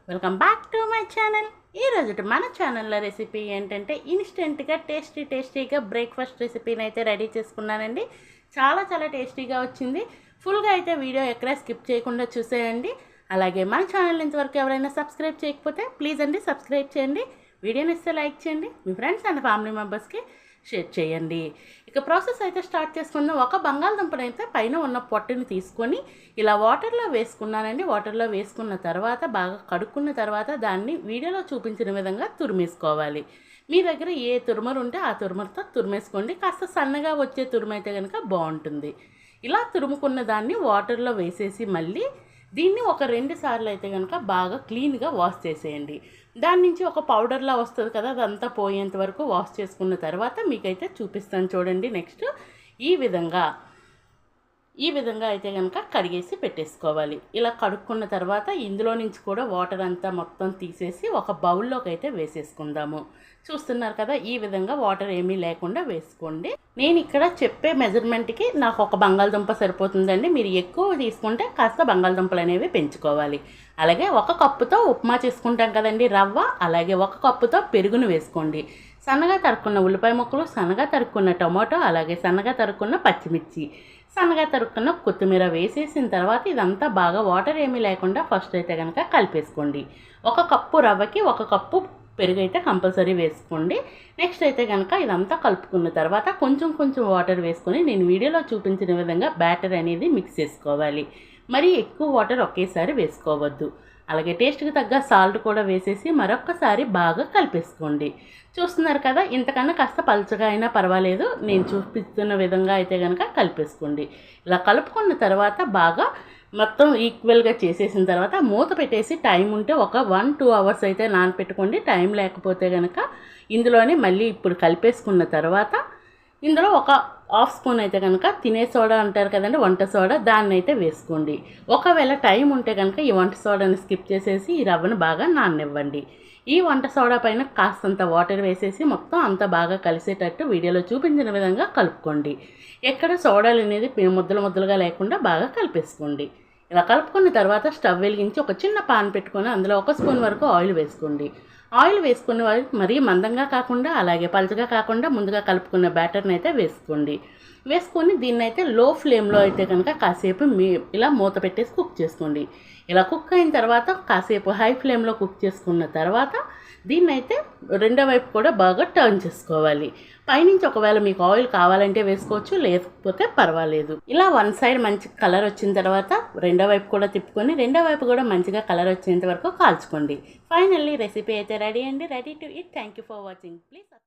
Welcome back to my channel. ఈరోజు మన ఛానల్లో రెసిపీ ఏంటంటే ఇన్స్టెంట్గా టేస్టీగా బ్రేక్ఫాస్ట్ రెసిపీని అయితే రెడీ చేసుకున్నానండి. చాలా టేస్టీగా వచ్చింది. ఫుల్గా అయితే వీడియో ఎక్కడా స్కిప్ చేయకుండా చూసేయండి. అలాగే మన ఛానల్ ఇంతవరకు ఎవరైనా సబ్స్క్రైబ్ చేయకపోతే ప్లీజ్ అండి సబ్స్క్రైబ్ చేయండి. వీడియోని ఇస్తే లైక్ చేయండి, మీ ఫ్రెండ్స్ అండ్ ఫ్యామిలీ మెంబర్స్కి షేర్ చేయండి. ఇక ప్రాసెస్ అయితే స్టార్ట్ చేసుకుందాం. ఒక బంగాళదుంపను అయితే పైన ఉన్న పొట్టుని తీసుకొని ఇలా వాటర్లో వేసుకున్నానండి. వాటర్లో వేసుకున్న తర్వాత బాగా కడుక్కున్న తర్వాత దాన్ని వీడియోలో చూపించిన విధంగా తురిమేసుకోవాలి. మీ దగ్గర ఏ తురుమరు ఉంటే ఆ తురుమరుతో తురిమేసుకోండి. కాస్త సన్నగా వచ్చే తురుము అయితే కనుక బాగుంటుంది. ఇలా తురుముకున్న దాన్ని వాటర్లో వేసేసి మళ్ళీ దీన్ని ఒక 2 సార్లు అయితే కనుక బాగా క్లీన్గా వాష్ చేసేయండి. దాని నుంచి ఒక పౌడర్లా వస్తుంది కదా, అదంతా పోయేంత వరకు వాష్ చేసుకున్న తర్వాత మీకైతే చూపిస్తాను చూడండి. నెక్స్ట్ ఈ విధంగా అయితే కనుక కడిగేసి పెట్టేసుకోవాలి. ఇలా కడుక్కున్న తర్వాత ఇందులో నుంచి కూడా వాటర్ అంతా మొత్తం తీసేసి ఒక బౌల్లోకి అయితే వేసేసుకుందాము. చూస్తున్నారు కదా, ఈ విధంగా వాటర్ ఏమీ లేకుండా వేసుకోండి. నేను ఇక్కడ చెప్పే మెజర్మెంట్కి నాకు ఒక బంగాళదుంప సరిపోతుందండి. మీరు ఎక్కువ తీసుకుంటే కాస్త బంగాళదుంపలు అనేవి పెంచుకోవాలి. అలాగే 1 కప్పుతో ఉప్మా చేసుకుంటాం కదండి రవ్వ, అలాగే 1 కప్పుతో పెరుగును వేసుకోండి. సన్నగా తరుక్కున్న ఉల్లిపాయ ముక్కలు, సన్నగా తరుక్కున్న టొమాటో, అలాగే సన్నగా తరుక్కున్న పచ్చిమిర్చి, సన్నగా తరుక్కున్న కొత్తిమీర వేసేసిన తర్వాత ఇదంతా బాగా వాటర్ ఏమీ లేకుండా ఫస్ట్ అయితే కనుక కలిపేసుకోండి. 1 కప్పు రవ్వకి 1 కప్పు పెరుగు అయితే కంపల్సరీ వేసుకోండి. నెక్స్ట్ అయితే కనుక ఇదంతా కలుపుకున్న తర్వాత కొంచెం వాటర్ వేసుకొని నేను వీడియోలో చూపించిన విధంగా బ్యాటర్ అనేది మిక్స్ చేసుకోవాలి. మరి ఎక్కువ వాటర్ ఒకేసారి వేసుకోవద్దు. అలాగే టేస్ట్కి తగ్గ సాల్ట్ కూడా వేసేసి మరొక్కసారి బాగా కలిపేసుకోండి. చూస్తున్నారు కదా, ఇంతకన్నా కాస్త పలుచగా అయినా పర్వాలేదు. నేను చూపిస్తున్న విధంగా అయితే కనుక కలిపేసుకోండి. ఇలా కలుపుకున్న తర్వాత బాగా మొత్తం ఈక్వల్గా చేసేసిన తర్వాత మూత పెట్టేసి టైం ఉంటే ఒక 1-2 అవర్స్ అయితే నానపెట్టుకోండి. టైం లేకపోతే కనుక ఇందులోనే మళ్ళీ ఇప్పుడు కలిపేసుకున్న తర్వాత ఇందులో ఒక 1/2 స్పూన్ అయితే కనుక తినే సోడా అంటారు కదండి, వంట సోడా, దాన్ని అయితే వేసుకోండి. ఒకవేళ టైం ఉంటే కనుక ఈ వంట సోడాని స్కిప్ చేసేసి ఈ రవ్వను బాగా నాననివ్వండి. ఈ వంట సోడా పైన కాస్తంత వాటర్ వేసేసి మొత్తం అంతా బాగా కలిసేటట్టు వీడియోలో చూపించిన విధంగా కలుపుకోండి. ఎక్కడ సోడాలు అనేది ముద్దలుగా లేకుండా బాగా కలిపేసుకోండి. ఇలా కలుపుకున్న తర్వాత స్టవ్ వెలిగించి ఒక చిన్న పాన్ పెట్టుకొని అందులో 1 స్పూన్ వరకు ఆయిల్ వేసుకోండి. ఆయిల్ వేసుకున్న మరీ మందంగా కాకుండా అలాగే పలుచగా కాకుండా ముందుగా కలుపుకున్న బ్యాటర్ని అయితే వేసుకోండి. వేసుకొని దీన్ని అయితే లో ఫ్లేమ్లో అయితే కనుక కాసేపు ఇలా మూత పెట్టేసి కుక్ చేసుకోండి. ఇలా కుక్ అయిన తర్వాత కాసేపు హై ఫ్లేమ్లో కుక్ చేసుకున్న తర్వాత దీన్ని అయితే రెండో వైపు కూడా బాగా టర్న్ చేసుకోవాలి. పైనుంచి ఒకవేళ మీకు ఆయిల్ కావాలంటే వేసుకోవచ్చు, లేకపోతే పర్వాలేదు. ఇలా 1 సైడ్ మంచి కలర్ వచ్చిన తర్వాత రెండో వైపు కూడా తిప్పుకొని రెండో వైపు కూడా మంచిగా కలర్ వచ్చేంత వరకు కాల్చుకోండి. ఫైనల్లీ రెసిపీ అయితే రెడీ అండి. Ready to eat. Thank you for watching. Please